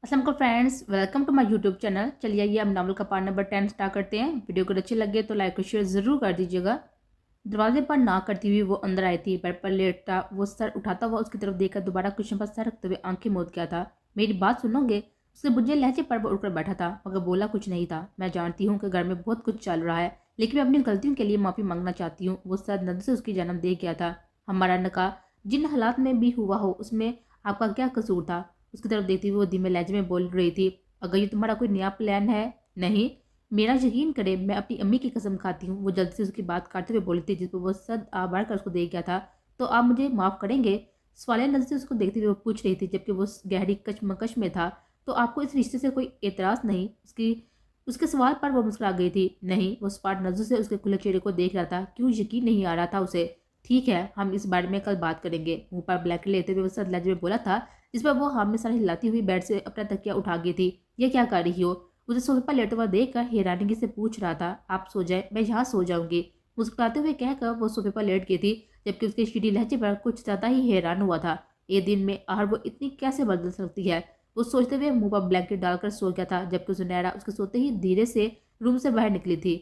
अस्सलाम वालेकुम friends, welcome to my YouTube channel. चलिए आइए हम नावल का पार्ट नंबर 10 स्टार्ट करते हैं। वीडियो को अच्छे लगे तो लाइक और शेयर ज़रूर कर दीजिएगा। दरवाजे पर ना करती हुई वो अंदर आई थी। बेड पर लेटता वो सर उठाता हुआ उसकी तरफ देखकर दोबारा कुशन पर सर रखते हुए आंखें मूंद गया था। मेरी बात सुनोगे? उसके बुझे लहजे पर वो उठकर बैठा था मगर बोला कुछ नहीं था। मैं जानती हूँ कि घर में बहुत कुछ चल रहा है, लेकिन मैं अपनी गलतियों के लिए माफ़ी मांगना चाहती हूँ। वो सर नद से उसकी जन्म दे गया था। हमारा निकाह जिन हालात में भी हुआ हो उसमें आपका क्या कसूर था? उसकी तरफ देखती हुए वो धीमे लहजे में बोल रही थी। अगर ये तुम्हारा कोई नया प्लान है। नहीं, मेरा यकीन करे, मैं अपनी अम्मी की कसम खाती हूँ। वो जल्द से उसकी बात काटते हुए बोली थी, जिस पर वो सद आभार कर उसको देख गया था। तो आप मुझे माफ़ करेंगे? सवालिया नजर से उसको देखते हुए वो पूछ रही थी, जबकि वो गहरी कशमकश में था। तो आपको इस रिश्ते से कोई एतराज़ नहीं? उसके सवाल पर वो मुस्कुरा गई थी। नहीं, वो सपाट नजर से उसके खुले चेहरे को देख रहा था। क्यों यकीन नहीं आ रहा था उसे। ठीक है, हम इस बारे में कल बात करेंगे। मुंह पर ब्लैक लेते हुए वो सद लहजे में बोला था, जिस पर वो हमेशा हिलाती हुई बेड से अपना तकिया उठा गई थी। ये क्या कर रही हो? उसे सोफे पर लेटा हुआ देखकर हैरानगी से पूछ रहा था। आप सो जाए, मैं यहाँ सो जाऊंगी। मुस्कुराते हुए कहकर वो सोफे पर लेट गई थी, जबकि उसके शीढ़ी लहजे पर कुछ ज्यादा ही हैरान हुआ था। एक दिन में आहर वो इतनी कैसे बदल सकती है? वो सोचते हुए मुंह पर ब्लैंकेट डालकर सो गया था, जबकि सुनहरा उसके सोते ही धीरे से रूम से बाहर निकली थी।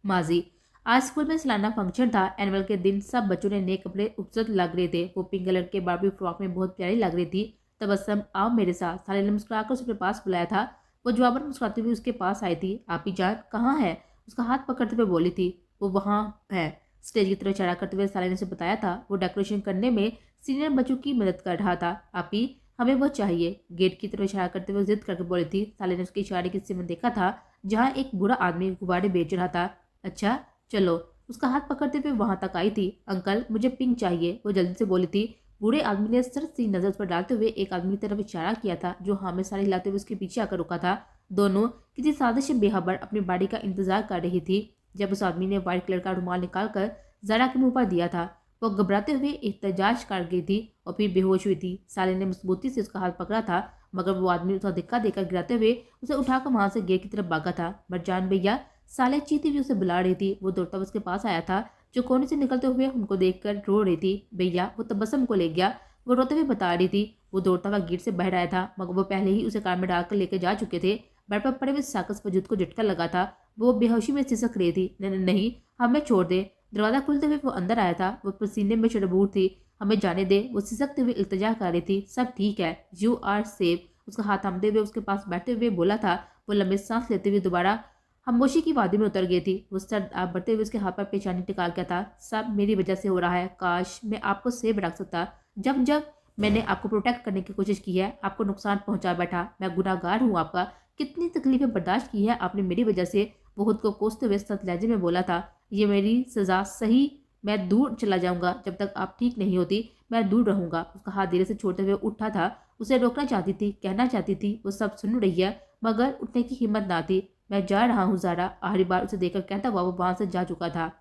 माजी आज स्कूल में सालाना फंक्शन था। एनुअल के दिन सब बच्चों ने नए कपड़े खूबसूरत लग रहे थे। वो पिंक कलर के बारबी फ्रॉक में बहुत प्यारी लग रही थी। तबस्सुम, आओ मेरे साथ, साले ने मुस्कुराकर उसके पास बुलाया था। वो जवाबन मुस्कुराती हुई उसके पास आई थी। आपी जान कहाँ है? उसका हाथ पकड़ते हुए बोली थी। वो वहाँ है, स्टेज की तरफ इशारा करते हुए साले ने उसे बताया था। वो डेकोरेशन करने में सीनियर बच्चों की मदद कर रहा था। आपी, हमें वो चाहिए। गेट की तरफ इशारा करते हुए जिद करके बोली थी। साले ने उसके इशारे की सिमत देखा था, जहाँ एक बूढ़ा आदमी गुब्बारे बेच रहा था। अच्छा, चलो। उसका हाथ पकड़ते हुए वहां तक आई थी। अंकल, मुझे पिंक चाहिए, वो जल्दी से बोली थी। बूढ़े आदमी ने सर सी नजर उस पर डालते हुए एक आदमी की तरफ इशारा किया था, जो हामे सारे हिलाते हुए उसके पीछे आकर रुका था। दोनों किसी साजिश से बेखबर अपनी बारी का इंतजार कर रही थी, जब उस आदमी ने व्हाइट कलर का रुमाल निकालकर जरा के मुंह पर दिया था। वो घबराते हुए एहतजाज कर गई थी और फिर बेहोश हुई थी। साले ने मजबूती से उसका हाथ पकड़ा था, मगर वो आदमी उसका धिक्का देकर गिराते हुए उसे उठाकर वहां से गेट की तरफ भागा था। मरजान भैया, साले चीती भी उसे बुला रही थी। वो दौड़ता हुआ उसके पास आया था, जो कोने से निकलते हुए उनको देखकर रो रही थी। भैया, वो तबस्सुम को ले गया, वो रोते हुए बता रही थी। वो दौड़ता हुआ गेट से बाहर आया था, मगर वो पहले ही उसे कार में डालकर लेकर जा चुके थे। बेड पर पड़े हुए साकस वजूद को झटका लगा था। वो बेहोशी में सिसक रही थी। नहीं, हमें छोड़ दे। दरवाजा खुलते हुए वो अंदर आया था। वो पसीने में शरबूर थी। हमें जाने दे, वो सिसकते हुए इल्तिजा कर रही थी। सब ठीक है, यू आर सेफ। उसका हाथ थामते हुए उसके पास बैठे हुए बोला था। वो लंबी सांस लेते हुए दोबारा खामोशी की वादी में उतर गई थी। वो सर आप बढ़ते हुए उसके हाथ पर पेशानी टिका गया था। सब मेरी वजह से हो रहा है। काश मैं आपको सेव रख सकता। जब जब मैंने आपको प्रोटेक्ट करने की कोशिश की है, आपको नुकसान पहुंचा बैठा। मैं गुनाहगार हूँ आपका। कितनी तकलीफें बर्दाश्त की है आपने मेरी वजह से। वो खुद को कोसते हुए सख्त लहजे में बोला था। ये मेरी सजा सही। मैं दूर चला जाऊंगा जब तक आप ठीक नहीं होती। मैं दूर रहूंगा। उसका हाथ धीरे से छोड़ते हुए उठा था। उसे रोकना चाहती थी, कहना चाहती थी वो सब सुन रही है, मगर उठने की हिम्मत ना थी। मैं जा रहा हूँ ज़ारा, आखिरी बार उसे देखकर कहता हुआ वो वहां से जा चुका था।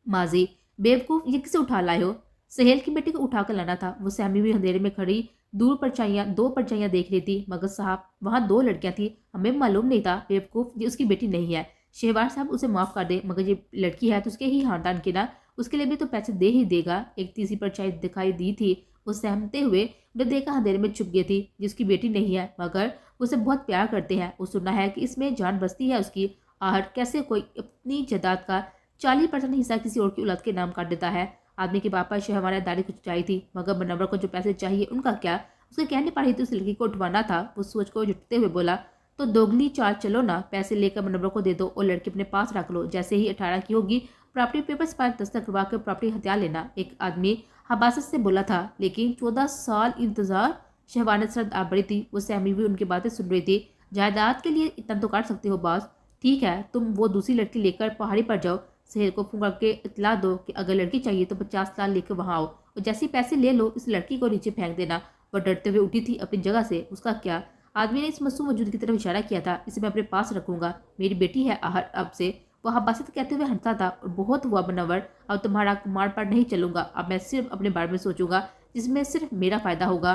माजी, बेवकूफ, ये किसे उठा लाए हो? सहेल की बेटी को उठाकर लाना था। वो सहमी हुई अंधेरे में खड़ी दो परछाइयां देख रही थी। मगर साहब, वहां दो लड़कियां थी, हमें मालूम नहीं था। बेवकूफ, ये उसकी बेटी नहीं है। शहवार साहब, उसे माफ कर दे, मगर ये लड़की है तो उसके ही खानदान की ना। उसके लिए भी तो पैसे दे ही देगा। एक तीसरी परछाई दिखाई दी थी। वो सहमते हुए उन्हें देखा अंधेरे में छुप गई थी। जिसकी बेटी नहीं है, मगर उसे बहुत प्यार करते हैं। वो सुना है कि इसमें जान बसती है उसकी। आहर कैसे कोई अपनी जायदाद का 40% हिस्सा किसी और की औलाद के नाम काट देता है। आदमी के पापा शहवारा दादी कुछ चाहिए थी, मगर मनव्वर को जो पैसे चाहिए उनका क्या? उसके कहने पर ही तो उस लड़की को उठवाना था। वो सोच को जुटते हुए बोला, तो दोगली चाल चलो ना, पैसे लेकर मनव्वर को दे दो और लड़की अपने पास रख लो। जैसे ही 18 की होगी, प्रॉपर्टी पेपर्स पर दस्तखत करवा कर प्रॉपर्टी हथियार लेना। एक आदमी हबासत से बोला था। लेकिन 14 साल इंतजार। शहवानत सरद आ बड़ी थी। वो सहमी हुई उनकी बातें सुन रही थी। जायदाद के लिए इतना तो काट सकते हो बॉस। ठीक है, तुम वो दूसरी लड़की लेकर पहाड़ी पर जाओ। शहर को फोन करके इतला दो कि अगर लड़की चाहिए तो 50 लाख लेकर वहां आओ, और जैसे पैसे ले लो इस लड़की को नीचे फेंक देना। वह डरते हुए उठी थी अपनी जगह से। उसका क्या? आदमी ने इस मासूम वजूद की तरफ इशारा किया था। इसे मैं अपने पास रखूंगा, मेरी बेटी है आहर अब से। वह हबासत कहते हुए हंसता था। और बहुत हुआ बनवर, अब तुम्हारा कुमार पर नहीं चलूंगा। अब मैं सिर्फ अपने बारे में सोचूंगा, जिसमें सिर्फ मेरा फायदा होगा।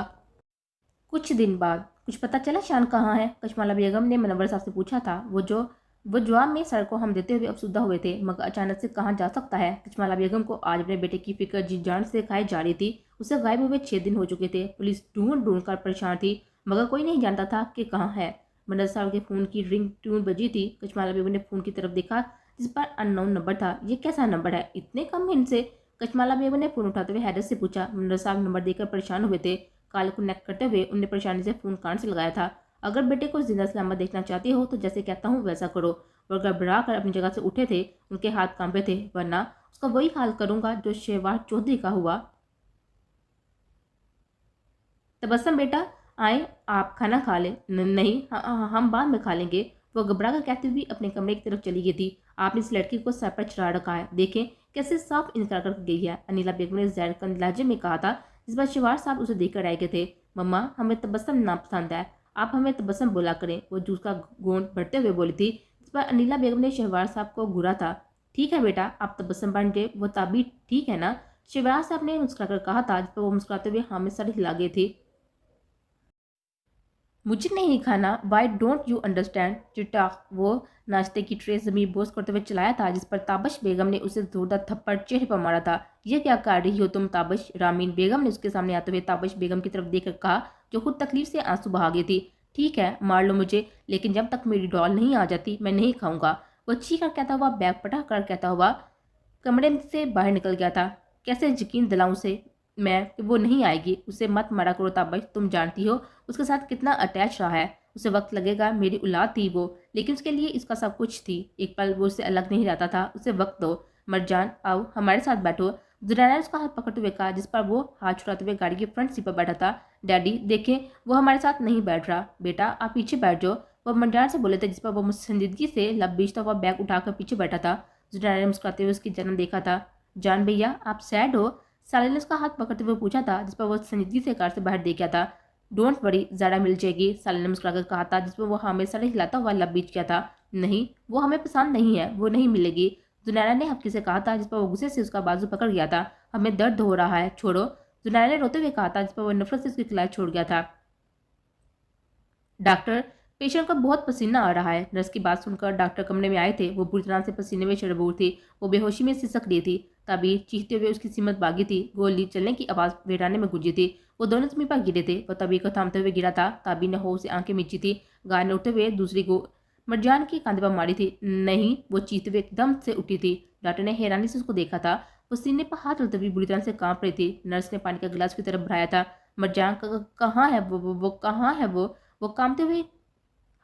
कुछ दिन बाद कुछ पता चला शान कहाँ है? कशमाला बेगम ने मनव्वर साहब से पूछा था। वो जवाब में सर को हम देते हुए अफसुदा हुए थे, मगर अचानक से कहाँ जा सकता है? कशमाला बेगम को आज अपने बेटे की फिक्र जी जान से खाई जा रही थी। उसे गायब हुए 6 दिन हो चुके थे। पुलिस ढूंढ ढूंढ कर परेशान थी, मगर कोई नहीं जानता था कि कहाँ है। मंडल साहब के फोन की रिंग ट्यून बजी थी। कचमाला बेगम ने फोन की तरफ देखा, जिस पर अननोन नंबर था। ये कैसा नंबर है, इतने कम हिंट से? कचमाला बेगम ने फोन उठाते हुए हैरत से पूछा। मंडल साहब नंबर देकर परेशान हुए थे। कॉल को नेक करते हुए उन्हें परेशानी से फोन कान से लगाया था। अगर बेटे को जिंदा सलामत देखना चाहती हो तो जैसे कहता हूँ वैसा करो। वो घबरा कर अपनी जगह से उठे थे, उनके हाथ कांपे थे। वरना उसका वही हाल करूंगा जो शहवाज चौधरी का हुआ। तबस्सुम बेटा, आए, आप खाना खा ले। नहीं, हम बाद में खा लेंगे। वो घबरा कर कहती हुई अपने कमरे की तरफ चली गई थी। आपने इस लड़की को सर पर चढ़ा रखा है, देखें कैसे साफ इनकार कर गई है, अनिला बेगम ने जहरकंद लहजे में कहा था। इस बार शिवार साहब उसे देखकर आए गए थे। मम्मा, हमें तबस्सुम नापसंद है, आप हमें तबस्सुम बोला करें। वो जूस का गोंद भरते हुए बोली थी। इस बार अनिला बेगम ने शहवार साहब को घूरा था। ठीक है बेटा, आप तबस्सुम बन गए, वो ताबी ठीक है ना? शिवराज साहब ने मुस्कुराकर कहा था, जिस पर वो मुस्कुराते हुए हाँ में सर हिला गए थे। मुझे नहीं खाना, वाई डोंट यू अंडरस्टैंड? चिट्टा वो नाश्ते की ट्रे जमीन बोझ करते हुए चलाया था, जिस पर ताबश बेगम ने उसे जोरदार थप्पड़ चेहरे पर मारा था। ये क्या कर रही हो तुम ताबश? रामीन बेगम ने उसके सामने आते हुए ताबश बेगम की तरफ देखकर कहा, जो खुद तकलीफ से आंसू बहा गई थी। ठीक है, मार लो मुझे, लेकिन जब तक मेरी डॉल नहीं आ जाती मैं नहीं खाऊंगा। वो चीख कर कहता हुआ, बैग पटा कर कहता हुआ कमरे से बाहर निकल गया था। कैसे यकीन दिलाऊं उसे मैं कि वो नहीं आएगी? उसे मत मारा करो ताबश, तुम जानती हो उसके साथ कितना अटैच रहा है। उसे वक्त लगेगा, मेरी औलाद थी वो, लेकिन उसके लिए इसका सब कुछ थी। एक पल वो उससे अलग नहीं रहता था। उसे वक्त दो। मरजान, आओ हमारे साथ बैठो। जुनैना ने उसका हाथ पकड़ते हुए कहा, जिस पर वो हाथ छुड़ाते हुए गाड़ी के फ्रंट सीट पर बैठा था। डैडी देखें, वो हमारे साथ नहीं बैठ रहा। बेटा आप पीछे बैठ जाओ, वो मरजान से बोले थे, जिस पर वो संजीदगी से लब बीचता हुआ बैग उठाकर पीछे बैठा था। जुनैना ने मुस्कुराते हुए उसकी जन्म देखा था। जान भैया, आप सैड हो? साले ने उसका हाथ पकड़ते हुए पूछा था, जिस पर वो संजीदगी से कार से बाहर देखा था। डोंट वरी, ज़रा मिल जाएगी, साले ने मुस्कुराकर कहा था, जिसमें वो हमेशा हिलाता हुआ लब बीच गया था। नहीं, वो हमें पसंद नहीं है, वो नहीं मिलेगी, जुनैना ने हफ्की से कहा था, जिस पर वो गुस्से से उसका बाजू पकड़ गया था। हमें दर्द हो रहा है, छोड़ो, जुनैना ने रोते हुए कहा था, जिस पर वो नफरत से उसकी कलाई छोड़ गया था। डॉक्टर, पेशेंट का बहुत पसीना आ रहा है। नर्स की बात सुनकर डॉक्टर कमरे में आए थे। वो बुरी तरह से पसीने में शरबूर थी। वो बेहोशी में सिसक रही थी। ताबीर चीखते हुए उसकी सिमत बागी थी। गोली चलने की आवाज़ वीराने में गूंजी थी। वो दोनों जमीन पर गिरे थे। वो ताबीर को थामते हुए गिरा था। ताबीर ने हो से आंखें मीची थी। गाय ने उठते हुए दूसरी को मरजान की कंधे पर मारी थी। नहीं, वो चीखते हुए एकदम से उठी थी। डॉक्टर ने हैरानी से उसको देखा था। वो सीने पर हाथ डालते हुए बुरी तरह से कांप रही थी। नर्स ने पानी का गिलास की तरफ बढ़ाया था। मरजान कहाँ है वो कहाँ है वो कांपते हुए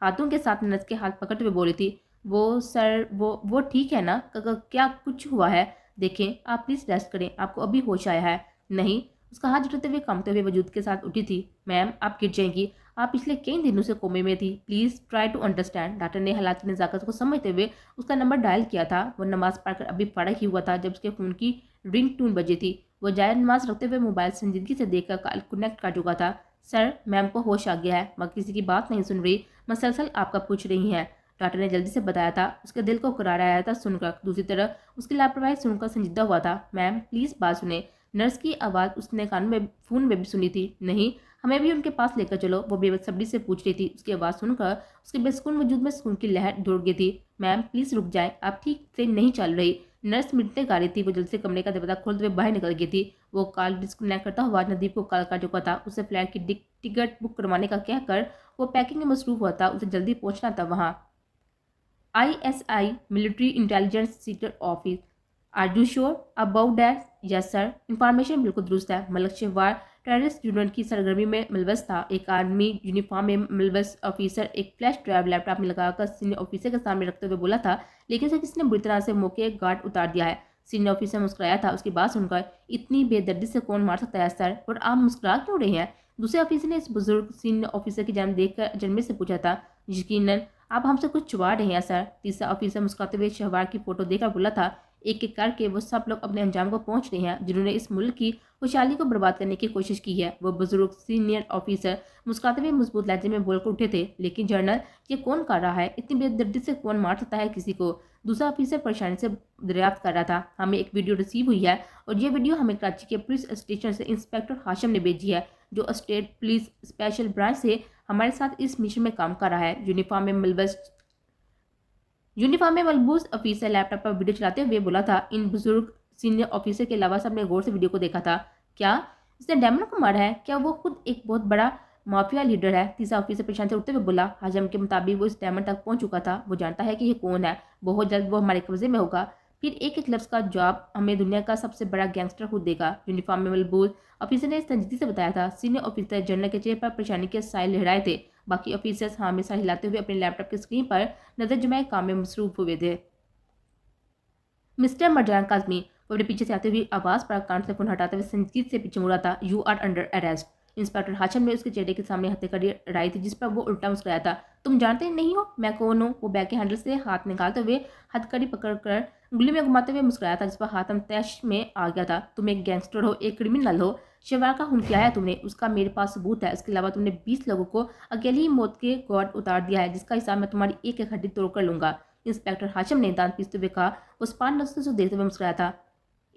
हाथों के साथ नर्स के हाथ पकड़ते हुए बोली थी। वो सर, वो ठीक है ना? क्या कुछ हुआ है? देखें, आप प्लीज़ रेस्ट करें, आपको अभी होश आया है। नहीं, उसका हाथ जुटाते हुए कांपते हुए वजूद के साथ उठी थी। मैम, आप गिर जाएंगी, आप पिछले कई दिनों से कोमे में थी, please try to understand. Doctor ने हालात की नज़ाकत को समझते हुए उसका नंबर डायल किया था। वो नमाज पढ़कर अभी फाड़क ही हुआ था जब उसके फ़ोन की रिंग टून बजी थी। वो जाए नमाज रखते हुए मोबाइल संजीदगी से देखकर कॉल कनेक्ट कर चुका था। सर, मैम को होश आ गया है, मगर किसी की बात नहीं सुन रही, मसलसल आपका पूछ रही हैं। डॉक्टर ने जल्दी से बताया था। उसके दिल को करारा आया था सुनकर। दूसरी तरफ उसकी लापरवाही सुनकर संजीदा हुआ था। मैम प्लीज़ बात सुने। नर्स की आवाज़ उसने कान में फ़ोन में भी सुनी थी। नहीं, हमें भी उनके पास लेकर चलो, वो बेबसब्री से पूछ रही थी। उसकी आवाज़ सुनकर उसके बेसुकून वजूद में सुकून की लहर दौड़ गई थी। मैम प्लीज़ रुक जाए, आप ठीक से नहीं चल रही। नर्स मिटते गा रही थी। वो जल्दी से कमरे का दरवाजा खोलते हुए बाहर निकल गई थी। वो कॉल डिस्कनेक्ट करता हुआ नदीप को कॉल कर चुका था। उसे फ्लाइट की टिकट बुक करवाने का कहकर वो पैकिंग में मसरूफ हुआ था। उसे जल्दी पहुंचना था वहां। ISI military intelligence secret office. Are you sure about that? Yes sir, information बिल्कुल दुरुस्त है। मलक शेवार टेररिस्ट यूनिट की सरगर्मी में मुलवस था। एक आर्मी यूनिफॉर्म में मुलवस ऑफिसर एक फ्लैश ड्राइव लैपटॉप में लगाकर सीनियर ऑफिसर के सामने रखते हुए बोला था, लेकिन उसे किसी ने बुरी तरह से मौके गार्ड उतार दिया है। सीनियर ऑफिसर मुस्कुराया था। उसकी बात सुनकर, इतनी बेदर्दी से कौन मार सकता है सर, और आप मुस्कुरा क्यों रहे हैं? दूसरे ऑफिसर ने इस बुजुर्ग सीनियर ऑफिसर की जान देखकर जन्मे से पूछा था। यकीनन आप हमसे कुछ छुपा रहे हैं सर। तीसरा ऑफिसर मुस्कुराते हुए शहवार की फोटो देखकर बोला था। एक एक करके वो सब लोग अपने अंजाम को पहुंच रहे हैं जिन्होंने इस मुल्क की खुशहाली को बर्बाद करने की कोशिश की है। वो बुजुर्ग सीनियर ऑफिसर मुस्कुराते हुए मजबूत लहजे में बोलकर उठे थे। लेकिन जनरल, ये कौन कर रहा है? इतनी बेदर्दी से कौन मार सकता है किसी को? दूसरा ऑफिसर परेशानी से दरियाफ्त कर रहा था। हमें एक वीडियो रिसीव हुई है, और ये वीडियो हमें कराची के पुलिस स्टेशन से इंस्पेक्टर हाशिम ने भेजी है, जो स्टेट पुलिस स्पेशल ब्रांच से हमारे साथ इस मिशन में काम कर रहा है। यूनिफॉर्म में मलबूस ऑफिसर लैपटॉप पर वीडियो चलाते हुए बोला था। इन बुजुर्ग सीनियर ऑफिसर के अलावा सबने गौर से वीडियो को देखा था। क्या उसने डायमंड को मारा है? क्या वो खुद एक बहुत बड़ा माफिया लीडर है? तीसरा ऑफिसर परेशान से उठते हुए बोला। हाशम के मुताबिक वो इस डायमंड तक पहुंच चुका था। वो जानता है कि ये कौन है। बहुत जल्द वो हमारे कब्जे में होगा। फिर एक लफ्ज का जवाब हमें दुनिया का सबसे बड़ा गैंगस्टर खुद देगा। यूनिफॉर्म में मलबूस ऑफिसर ने संजीदगी से बताया था। सीनियर ऑफिसर जनरल के चेहरे पर परेशानी के साए लहराए थे। बाकी ऑफिसर्स हमेशा हिलाते हुए अपने लैपटॉप की स्क्रीन पर नजर जमाए काम में मसरूफ हुए थे। मिस्टर मरजान काजमी, वो अपने पीछे से आते हुए आवाज पर कान से फोन हटाते हुए संजीद से पीछे मुड़ा था। You are under arrest. Inspector Hasham ने उसके चेहरे के सामने हथकड़ी अड़ाई थी, जिस पर वो उल्टा मुस्कुराया था। तुम जानते नहीं हो मैं कौन हूँ? वो बैग के हैंडल से हाथ निकालते हुए हथकड़ी पकड़कर उंगली में घुमाते हुए मुस्कुराया था, जिस पर हाथम तैश में आ गया था। तुम एक गैंगस्टर हो, एक क्रिमिनल हो। शिवार का खून किया है तुमने, उसका मेरे पास सबूत है। इसके अलावा तुमने 20 लोगों को अकेली ही मौत के घाट उतार दिया है, जिसका हिसाब मैं तुम्हारी एक एक हड्डी तोड़कर लूंगा। इंस्पेक्टर हाशम ने दांत पीसते हुए कहा। उस पान नस्ल से देखते हुए मुस्कुराया था।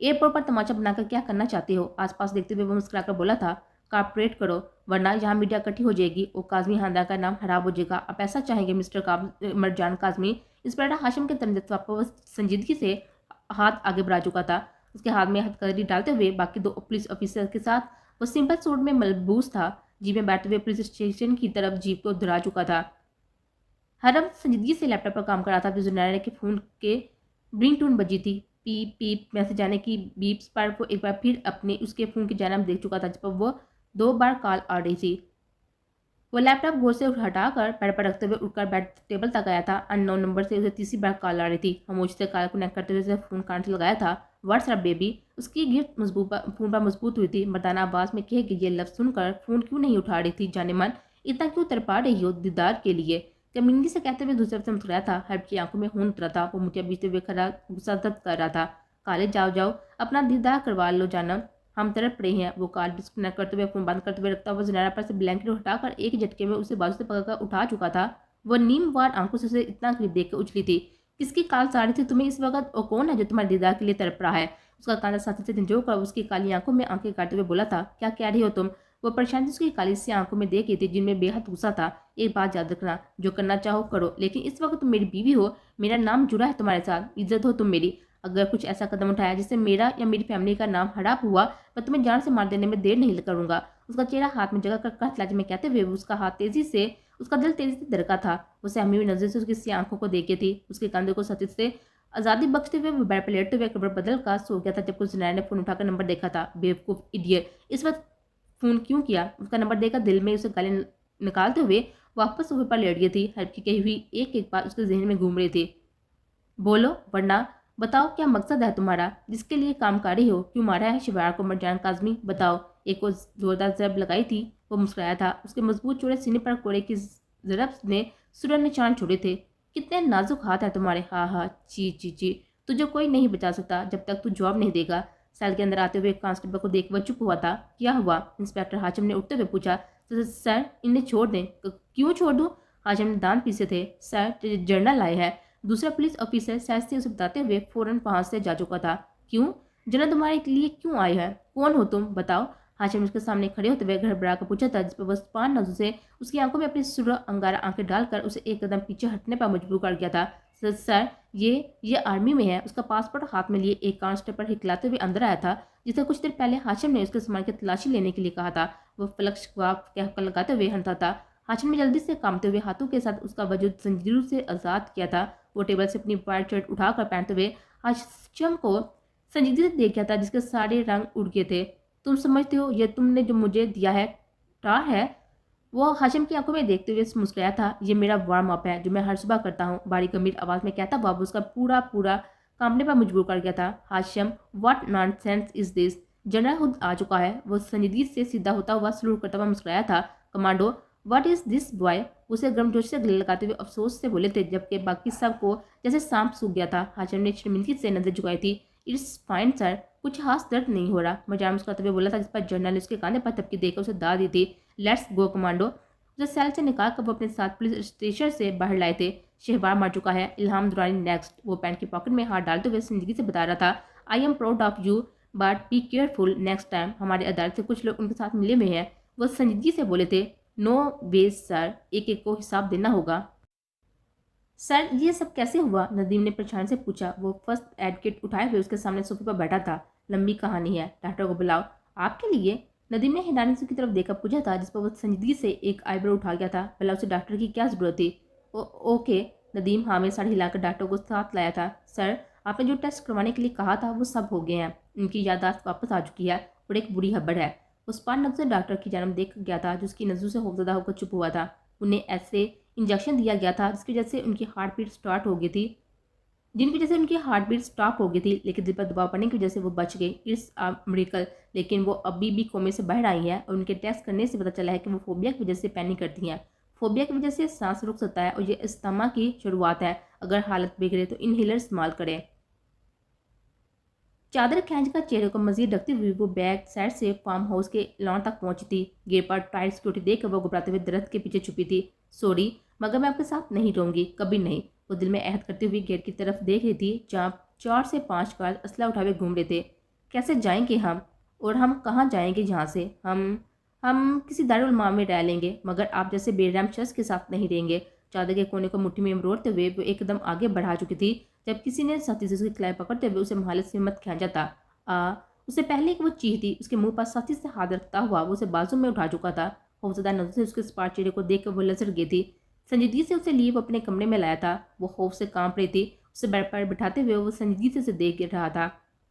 एयरपोर्ट पर तमाचा बनाकर क्या करना चाहते हो? आसपास देखते हुए वो मुस्कुराकर बोला था। कॉर्पोरेट करो, वरना यहाँ मीडिया इकट्ठी हो जाएगी और काजमी खानदान का नाम खराब हो जाएगा। आप ऐसा चाहेंगे मिस्टर मरजान काजमी? इंस्पेक्टर हाशिम के तंजत्व पर वो संजीदगी से हाथ आगे बढ़ा चुका था। उसके हाथ में हथकड़ी डालते हुए बाकी दो पुलिस ऑफिसर के साथ वो सिंपल सूट में मलबूस था। जीप में बैठते हुए पुलिस स्टेशन की तरफ जीप को धरा चुका था। हरम संजीदगी से लैपटॉप पर काम कर रहा था। फिर जुनैरा के फोन के रिंग टून बजी थी। पीप पीप मैसेज आने की बीप्स पर वो एक बार फिर अपने उसके फोन की जानब देख चुका था, जिस पर वो 2 बार कॉल आ रही थी। वो लैपटॉप गोल से हटाकर पैर पर रखते हुए उठकर बेड टेबल तक आया था। अननोन नंबर से उसे तीसरी बार कॉल आ रही थी। खामोशी से कॉल कनेक्ट करते हुए उसे फोन कान से लगाया था। WhatsApp baby. उसकी गिरफ्त फोन पर मजबूत हुई थी। मर्दाना आवाज में कहे कि ये लफ्ज सुनकर फोन क्यों नहीं उठा रही थी? जाने मन इतना क्यों तड़पा रही हो दीदार के लिए? कमीनगी से कहते हुए दूसरे से मुस्कुराया था। हर्ब की आंखों में खून उतरा था। वो मुझे बीते हुए खरा गुस्सा दर्द कर रहा था। काले जाओ जाओ अपना दीदार करवा लो जाना, हम तड़प रहे हैं। वो कॉल डिस्कनेक्ट करते हुए फोन बंद करते हुए रखता हुआ जुनैरा पर से ब्लैंकेट उठाकर एक झटके में उसे बाजू से पकड़कर उठा चुका था। वो नीमवार आंखों से उसे इतना करीब देख कर उछली थी। किसकी काल साड़ी थी तुम्हें इस वक्त, और कौन है जो तुम्हारे दीदार के लिए तड़प रहा है? उसका कांधा साथी से झंझोड़ कर उसकी काली आंखों में आंखें काटते हुए बोला था। क्या कह रही हो तुम? वो परेशानी उसकी काली सी आंखों में देख रही थी, जिनमें बेहद गुस्सा था। एक बात याद रखना, जो करना चाहो करो, लेकिन इस वक्त तुम मेरी बीवी हो। मेरा नाम जुड़ा है तुम्हारे साथ, इज्जत हो तुम मेरी। अगर कुछ ऐसा कदम उठाया जिससे मेरा या मेरी फैमिली का नाम हड़प हुआ, मैं तुम्हें जान से मार देने में देर नहीं करूंगा। उसका चेहरा हाथ में जगह कर कहत लहजे में कहते हुए उसका दिल तेजी से धड़का था। वो सहमी हुई नजर से उसकी सी आंखों को देखे थी। उसके कंधे को सतीश से आजादी बख्शते हुए वो बेड पर लेटते हुए कपड़े बदल कर सो गया था। जब कुछ जुनैर ने फोन उठाकर नंबर देखा था। बेवकूफ इडियट, इस वक्त फोन क्यों किया? उसका नंबर देखकर दिल में उसे गाली निकालते हुए वापस सोफे पर लेट गई थी। हल्की की कही हुई एक एक बात उसके जहन में घूम रही थी। बोलो, वरना बताओ क्या मकसद है तुम्हारा? जिसके लिए काम कर रही हो? क्यों मारा है शिवार को मरजान काजमी? बताओ। एक को जोरदार जब लगाई थी। वो मुस्कुराया था। उसके मजबूत चौड़े सीने पर कोड़े की जरब ने सूरज निशान छोड़े थे। कितने नाजुक हाथ है तुम्हारे। हाँ हाँ, ची ची ची। तुझे कोई नहीं बचा सकता जब तक तू जवाब नहीं देगा। सेल के अंदर आते हुए कांस्टेबल को देख वह चुप हुआ था। क्या हुआ? इंस्पेक्टर हाशिम ने उठते हुए पूछा। सर इन्हें छोड़ दें। क्यों छोड़ दूं? हाशिम ने दांत पीसे थे। सर जर्नल आए हैं। दूसरा पुलिस ऑफिसर सहज से उसे बताते हुए फौरन वहां से जा चुका था। क्यों? जनरल तुम्हारे लिए क्यों आए हैं? कौन हो तुम? बताओ। हाशिम उसके सामने खड़े होते हुए घबरा कर पूछा था, जिस पर वह पान नजरों से उसकी आंखों में अपनी सुर अंगारा आंखें डालकर उसे एक कदम पीछे हटने पर मजबूर कर गया था। सर ये आर्मी में है। उसका पासपोर्ट हाथ में लिए एक कांस्टेबल हिकलाते हुए अंदर आया था, जिसे कुछ देर पहले हाशिम ने उसके सामान की तलाशी लेने के लिए कहा था। वह फलक लगाते हुए हंसा था। हाशिम ने जल्दी से कांपते हुए हाथों के साथ उसका वजूद जंजीरों से आजाद किया था। वो टेबल से अपनी वाइट शर्ट उठाकर पहनते हुए हाशिम को संजीदगी से देख गया था, जिसके सारे रंग उड़ गए थे। तुम समझते हो ये तुमने जो मुझे दिया है टार है? वो हाशिम की आंखों में देखते हुए मुस्कुराया था। ये मेरा वार्म अप है जो मैं हर सुबह करता हूँ। बारी गंभीर आवाज में कहता बाबू उसका पूरा पूरा कांपने पर मजबूर कर गया था। Hashim, what nonsense is this? General खुद आ चुका है। वो संजीदगी से सीधा होता हुआ सलूट करता हुआ मुस्कुराया था। Commando, what is this boy? उसे गर्मजोशी से गले लगाते हुए अफसोस से बोले थे, जबकि बाकी सब को जैसे सांप सूख गया था। हाशिम ने शर्मिंदगी से नजर झुकाई थी। इट्स फाइन सर, कुछ खास दर्द नहीं हो रहा। मजाक मुस्कुराते हुए बोला था, जिस पर जनरल ने उसके कांधे पर थपकी देकर उसे दाद दी थी। Let's go commando. उसे सेल से निकाल कर वो अपने साथ पुलिस स्टेशन से बाहर लाए थे। शहबार मर चुका है। इल्हाम दुरानी नेक्स्ट। वो पैंट की पॉकेट में हाथ डालते हुए जिंदगी से बता रहा था। I am proud of you but be careful next time. हमारे अदालत से कुछ लोग उनके साथ मिले हुए हैं। वो संजीदगी से बोले थे। नो वेज सर, एक एक को हिसाब देना होगा। सर ये सब कैसे हुआ? नदीम ने परेशान से पूछा। वो फर्स्ट एड किट उठाए हुए उसके सामने सोफे पर बैठा था। लंबी कहानी है, डॉक्टर को बुलाओ। आपके लिए? नदीम ने हैरानी से उसकी तरफ देखकर पूछा था, जिस पर वो संजीदगी से एक आईब्रो उठा गया था। भला उसे डॉक्टर की क्या जरूरत थी? ओके। नदीम हाँ में सर हिलाकर डॉक्टर को साथ लाया था। सर, आपने जो टेस्ट करवाने के लिए कहा था वो सब हो गए हैं। उनकी याददाश्त वापस आ चुकी है और एक बुरी खबर है। उस पान नजर डॉक्टर की जानब देख गया था, जो उसकी नजरों से खौफजदा होकर चुप हुआ था। उन्हें ऐसे इंजेक्शन दिया गया था जिसकी वजह से उनकी हार्ट बीट स्टार्ट हो गई थी जिनकी वजह से उनकी हार्ट बीट स्टॉप हो गई थी, लेकिन दिल पर दबाव पड़ने की वजह से वो बच गई। It's a miracle. लेकिन वो अभी भी कोमे से बाहर आई है और उनके टेस्ट करने से पता चला है कि वो फोबिया की वजह से पैनिक करती हैं। फोबिया की वजह से सांस रुक सकता है और ये अस्थमा की शुरुआत है। अगर हालत बिगड़े तो इनहेलर इस्तेमाल करें। चादर खींचकर चेहरे को मजीद रखते हुए वो बैक साइड से फार्म हाउस के लॉन तक पहुंची थी। गेट पर टाइट सिक्योरिटी देखकर वो घबराते हुए दरख्त के पीछे छुपी थी। सॉरी, मगर मैं आपके साथ नहीं रहूंगी, कभी नहीं। वो दिल में अहद करते हुए गेट की तरफ देख रही थी, जहाँ 4 से 5 कार असला उठाए घूम रहे थे। कैसे जाएंगे हम? और हम कहाँ जाएंगे यहाँ से? हम किसी दारुल उलमा में रह लेंगे, मगर आप जैसे बेरहम शख्स के साथ नहीं रहेंगे। चादर के कोने को मुट्ठी में मरोड़ते हुए वो एकदम आगे बढ़ा चुकी थी, जब किसी ने सख्ती से उसकी कलाई पकड़ते हुए उसे मोहल्ले से मत खींचा था। उससे पहले कि वो चीखती, उसके मुंह पर सख्ती से हाथ रखता हुआ वो उसे बाजू में उठा चुका था। खौफजदा नजर से उसके स्पाट चेहरे को देख कर वो लसड़ गई थी। संजीदगी से उसे लिए वो अपने कमरे में लाया था। वो खौफ से कांप रही थी। उसे बेड पर बिठाते हुए वो संजीदगी से उसे देख रहा था।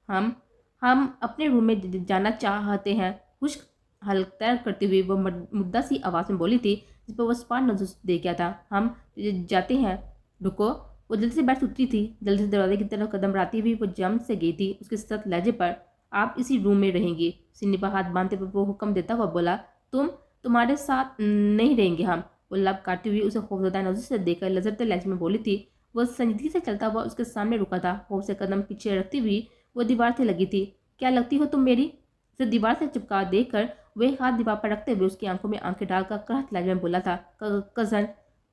हम हम अपने रूम में जाना चाहते हैं, खुश्क हल्का करते हुए वो मुद्दा सी आवाज़ में बोली थी, जिस पर वो स्पाट नजर से देख गया था। हम जाते हैं, रुको। वो जल्दी से बैठ उतरी थी। जल्दी से दरवाजे की तरफ कदम बढ़ाती हुई वो जम से गई थी। उसके सख्त लहजे पर, आप इसी रूम में रहेंगी। सीने पर हाथ बांधते हुए वो हुक्म देता हुआ बोला, तुम्हारे साथ नहीं रहेंगे हम। वो लब काटती हुई उसे खौफजदा नजर से देखकर लजरते लहजे में बोली थी। वह संजीदगी से चलता हुआ उसके सामने रुका था। खौफ से कदम पीछे रखती हुई वो दीवार से लगी थी। क्या लगती हो तुम मेरी? उसे दीवार से चिपका देकर वह हाथ दीवार पर रखते हुए उसकी आंखों में आंखें डालकर कहत लहजे में बोला था, कजन।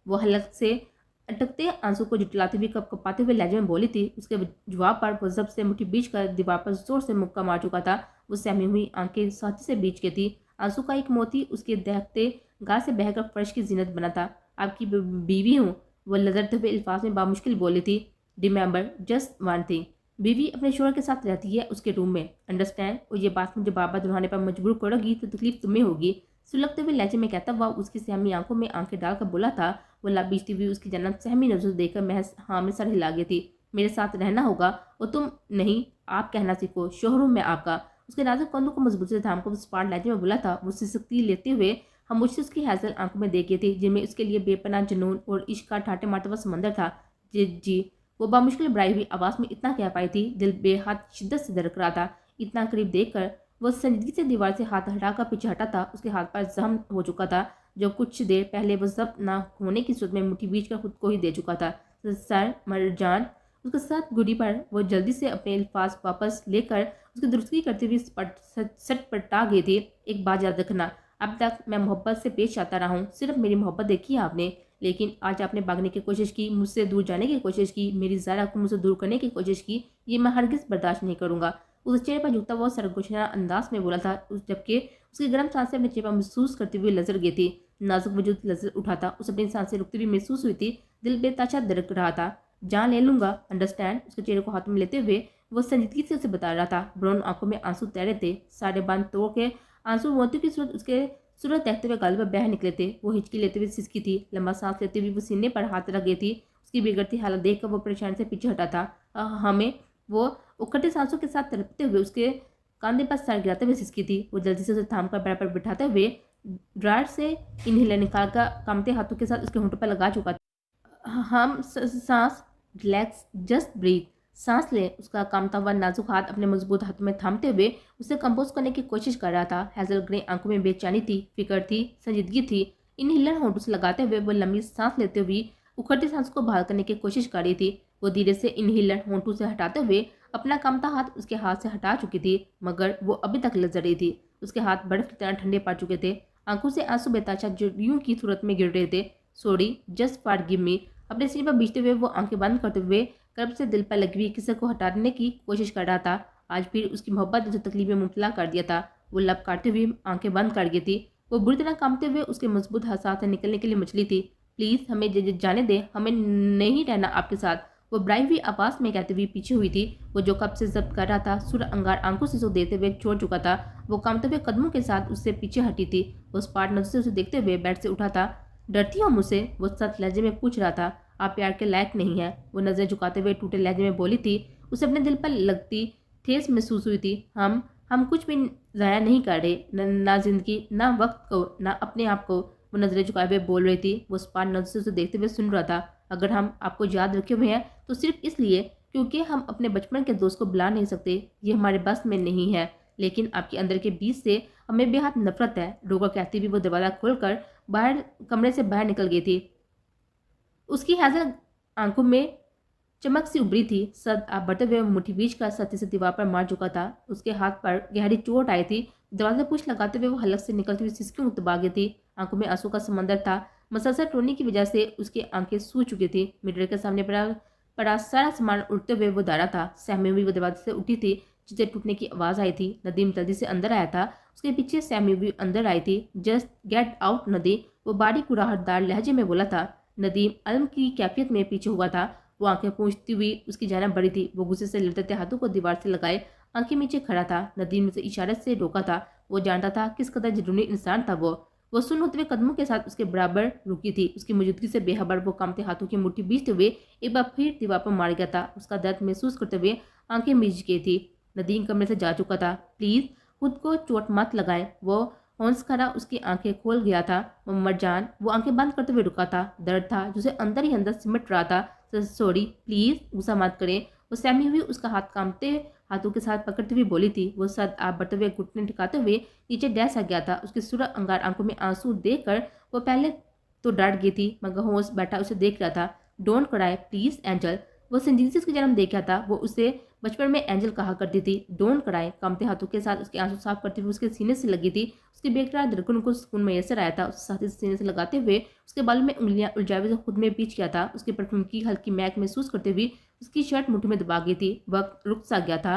वो हलक से अटकते आंसू को जुटलाते हुए कपाते हुए लहजे में बोली थी। उसके जवाब पर वो जब से मुट्ठी बीच कर दीवार पर जोर से मुक्का मार चुका था। वो सहमी हुई आंखें साथी से बीच के थी। आंसू का एक मोती उसके दहकते गाल से बहकर फर्श की जीनत बना था। आपकी बीवी हूँ, वो लजरते हुए अल्फाज में बामुश्किल बोली थी। रिमेंबर जस्ट वन थिंग, बीवी अपने शोहर के साथ रहती है उसके रूम में, अंडरस्टैंड? और ये बात मुझे बार बार दोहराने पर मजबूर करोगी तो तकलीफ तुम्हें होगी। सुलगते हुए लहजे में कहता हुआ उसकी सहमी आंखों में आंखें डालकर बोला था। वो लब बीचती हुई उसकी जन्नत सहमी नजर देखकर महज हाँ में सर हिला गई थी। मेरे साथ रहना होगा और तुम नहीं, आप कहना सीखो, शोहर में आपका। उसके नाजुक कंधों को मजबूत से थाम कर उस पार लहजे में बोला था। वो सिसकती लेते हुए हम मुझसे उसकी हैजल आंखों में देख गई थी, जिनमें उसके लिए बेपनाह जुनून और इश्क का ठाटे मारते हुआ समंदर था। जी। वो बामुश्किल बढ़ाई हुई आवाज़ में इतना कह पाई थी, दिल बेहद शिद्दत से धड़क रहा था। इतना करीब देखकर वो संजीदगी से दीवार से हाथ हटाकर पीछे हटा था। उसके हाथ पर जख्म हो चुका था, जो कुछ देर पहले वो जब्त ना होने की सूरत में मुट्ठी बीच कर खुद को ही दे चुका था। सर मरजान, उसके साथ गुड़ी पर वो जल्दी से अपने अल्फाज वापस लेकर उसकी दुरुस्ती करते हुए सटपटा गई थी। एक बात याद रखना, अब तक मैं मोहब्बत से पेश आता रहा हूँ, सिर्फ मेरी मोहब्बत देखी है आपने, लेकिन आज आपने भागने की कोशिश की, मुझसे दूर जाने की कोशिश की, मेरी ज़ारा को मुझसे दूर करने की कोशिश की। ये मैं हरगिज़ बर्दाश्त नहीं करूँगा। उस चेहरे पर झुकता हुआ सरगोशा अंदाज में बोला था, जबकि उसकी गर्म सांसें अपने चेहरे पर महसूस करती हुई लजर गई थी। नाजुक वजूद लजर उठा था। उसे अपनी सांसें रुकती हुई महसूस हुई थी। दिल बेताशा दरक रहा था। जान ले लूंगा, अंडरस्टैंड? उसके चेहरे को हाथ में लेते हुए वो संजीदगी से उसे बता रहा था। ब्राउन आंखों में आंसू तैरे थे। सारे बांध तोड़ के आंसू मोतियों की सूरत उसके सूरत देखते हुए गाल पर बह निकले थे। वो हिचकी लेते हुए सिसकी थी। लंबा सांस लेते हुए वो सीने पर हाथ रख गई थी। उसकी बिगड़ती हालत देखकर वो परेशान से पीछे हटा था। हमें वो उखड़ते सांसों के साथ तड़पते हुए उसके कंधे पर सर गिराते हुए सिसकी थी। वो जल्दी से उसे थाम कर बेड पर बिठाते हुए ड्रायर से इनहेलर निकाल कर कांपते हाथों के साथ उसके होंठों पर लगा चुका था। हम सांस, रिलैक्स, जस्ट ब्रीथ, सांस ले। उसका कामता हुआ नाजुक हाथ अपने मजबूत हाथों में थामते हुए उसे कंपोज करने की कोशिश कर रहा था। हैजल ग्रे आंखों में बेचैनी थी, फिक्र थी, संजीदगी थी। इनहेलर होंठों से लगाते हुए वो लंबी सांस लेते हुए उखड़ती सांस को बहाल करने की कोशिश कर रही थी। वो धीरे से इनहेलर होंठों से हटाते हुए अपना कामता हाथ उसके हाथ से हटा चुकी थी, मगर वो अभी तक लड़ रही थी। उसके हाथ बर्फ की तरह ठंडे पड़ चुके थे। आंखों से आंसू बेताशा जुड़ियों की सूरत में गिर रहे थे। Sorry, just forgive me. अपने सिर पर बीचते हुए वो आंखें बंद करते हुए कर्ब से दिल पर लगी हुई किसी को हटाने की कोशिश कर रहा था। आज फिर उसकी मोहब्बत ने जो तकलीफ में मुब्तला कर दिया था। वो लब काटते हुए आंखें बंद कर गई थी। वो बुरी तरह कांपते हुए उसके मजबूत हाथ से निकलने के लिए मचली थी। प्लीज़ हमें जाने दें, हमें नहीं रहना आपके साथ। वो ब्राइम भी आवाज में कहते हुए पीछे हुई थी। वो जो कब से जब्त कर रहा था सुर अंगार आंखों से उसे देखते हुए छोड़ चुका था। वो कांपते हुए कदमों के साथ उससे पीछे हटी थी। वो स्पार्ट नजर से उसे देखते हुए बेड से उठा था। डरती हो मुझसे? वो सख्त लहजे में पूछ रहा था। आप प्यार के लायक नहीं है, वो नजर झुकाते हुए टूटे लहजे में बोली थी। उसे अपने दिल पर लगती ठेस महसूस हुई थी। हम कुछ भी ज़ाया नहीं कर रहे, ना जिंदगी, ना वक्त को, ना अपने आप को। वो नजरें झुकाए हुए बोल रही थी। वो स्पार्ट नजर से उसे देखते हुए सुन रहा था। अगर हम आपको याद रखे हुए हैं तो सिर्फ इसलिए क्योंकि हम अपने बचपन के दोस्त को बुला नहीं सकते। ये हमारे बस में नहीं है। लेकिन आपके अंदर के बीच से हमें बेहद नफरत है। रोका कहती भी वो दरवाजा खोलकर बाहर कमरे से बाहर निकल गई थी। उसकी हैजल आंखों में चमक सी उभरी थी। सद आप बढ़ते हुए मुट्ठी बीच का सत्य से दीवार पर मार चुका था। उसके हाथ पर गहरी चोट आई थी। दरवाजे पूछ लगाते हुए वो हलक से निकलती हुई सिसकियों दबा गई थी। आंखों में आंसू का समंदर था। मसलसल रोने की वजह से उसकी आंखें सूज चुकी थी। मिरर के सामने पड़ा सारा सामान उड़ते हुए वो दारा था। सहमी हुई वो दरवाजे से उठी थी जिसे टूटने की आवाज आई थी। नदीम जल्दी से अंदर आया था। उसके पीछे सहमी हुई अंदर आई थी। जस्ट गेट आउट नदी, वो बारीक कुराहटदार लहजे में बोला था। नदीम अलम की कैफियत में पीछे हुआ था। वो आंखें पूंछती हुई उसकी जानिब बढ़ी थी। वो गुस्से से लड़ते हाथों को दीवार से लगाए आंखें नीचे खड़ा था। नदीम ने उसे इशारे से रोका था। वो जानता था किस कदर जुनूनी इंसान था वो सुन होते हुए कदमों के साथ उसके बराबर रुकी थी। उसकी मौजूदगी से बेखबर वो कांपते हाथों की मुट्ठी बीचते हुए एक बार फिर दीवार पर मार गया था। उसका दर्द महसूस करते हुए आंखें मीच गई थी। नदीम कमरे से जा चुका था। प्लीज खुद को चोट मत लगाए, वो हौंस खड़ा उसकी आंखें खोल गया था। मोहम्मद जान, वो आंखें बंद करते हुए रुका था। दर्द था जिसे अंदर ही अंदर सिमट रहा था। सॉरी, प्लीज गुस्सा मत करें। वो सहमी हुई उसका हाथ कांपते हाथों के साथ पकड़ते हुए बोली थी। वो सद आप बढ़ते हुए घुटने टिकाते हुए नीचे डैस आ गया था। उसकी सुरख अंगार आंखों में आंसू देखकर वो पहले तो डर गई थी मगर होश बैठा उसे देख रहा था। डोंट क्राई प्लीज एंजल, वो संजीदगी से उसका जन्म देखा था। वो उसे बचपन में एंजल कहा करती थी। डोंट क्राई कांपते हाथों के साथ उसके आंसू साफ करते हुए उसके सीने से लगी थी। उसके बेकरार धड़कन को सुकून मैसर आया था। उसे साथी से सीने से लगाते हुए उसके बालों में उंगलियां उलझावे से खुद में पीछ गया था। उसके परफ्यूम की हल्की महक महसूस करते हुए उसकी शर्ट मुट्ठी में दबा गई थी। वक्त रुक सा गया था।